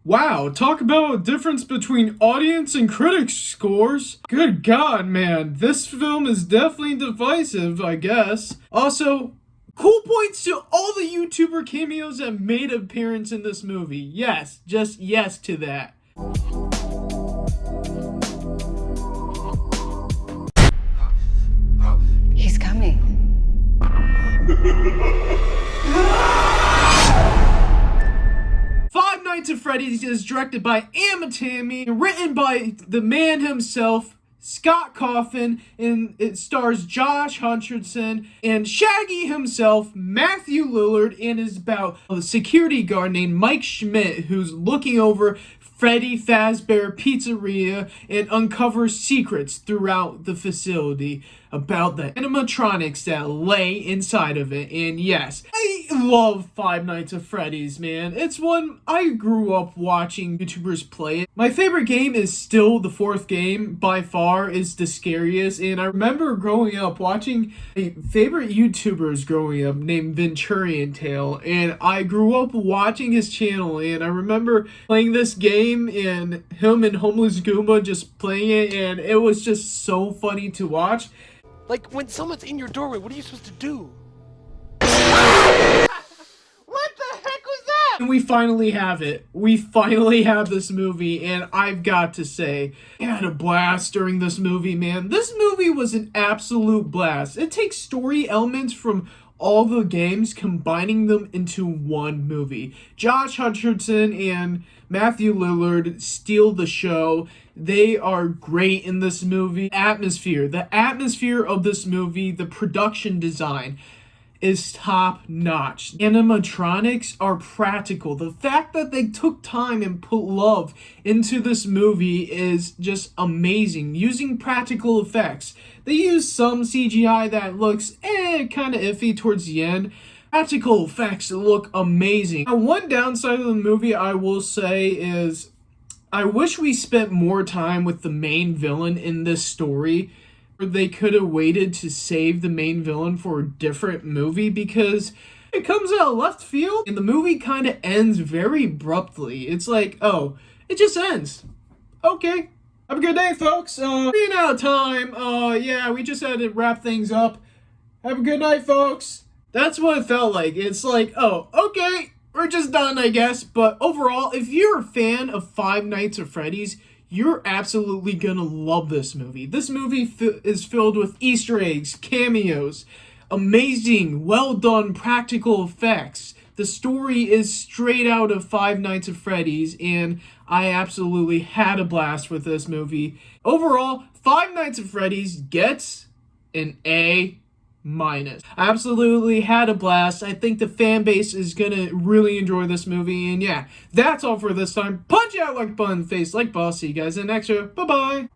Wow, talk about a difference between audience and critics scores. Good God, man, this film is definitely divisive, I guess. Also, cool points to all the YouTuber cameos that made appearance in this movie. Yes, just yes to that. He's coming. Five Nights at Freddy's is directed by Amatami and written by the man himself, Scott Coffin, and it stars Josh Hutcherson and Shaggy himself, Matthew Lillard, and is about a security guard named Mike Schmidt who's looking over Freddy Fazbear Pizzeria and uncovers secrets throughout the facility about the animatronics that lay inside of it. And yes, I love Five Nights at Freddy's, man. It's one I grew up watching YouTubers play it. My favorite game is still the fourth game, by far, is the scariest. And I remember growing up watching a favorite YouTubers growing up named Venturian Tale. And I grew up watching his channel, and I remember playing this game and him and Homeless Goomba just playing it, and it was just so funny to watch. Like, when someone's in your doorway, what are you supposed to do? And we finally have it. We finally have this movie, and I've got to say, I had a blast during this movie, man. This movie was an absolute blast. It takes story elements from all the games, combining them into one movie. Josh Hutcherson and Matthew Lillard steal the show. They are great in this movie. The atmosphere of this movie, the production design is top notch. Animatronics are practical. The fact that they took time and put love into this movie is just amazing. Using practical effects. They use some CGI that looks kind of iffy towards the end. Practical effects look amazing. Now, one downside of the movie I will say is I wish we spent more time with the main villain in this story. They could have waited to save the main villain for a different movie, because it comes out of left field and the movie kind of ends very abruptly. It's like, oh, it just ends. Okay. Have a good day, folks. Being out of time. Yeah, we just had to wrap things up. Have a good night, folks. That's what it felt like. It's like, oh, okay, we're just done, I guess. But overall, if you're a fan of Five Nights at Freddy's, you're absolutely gonna love this movie. This movie is filled with Easter eggs, cameos, amazing, well done practical effects. The story is straight out of Five Nights at Freddy's, and I absolutely had a blast with this movie. Overall, Five Nights at Freddy's gets an A-. I absolutely had a blast. I think the fan base is gonna really enjoy this movie. And yeah, that's all for this time. Punch out like button face like boss. See you guys in the next show. Bye bye.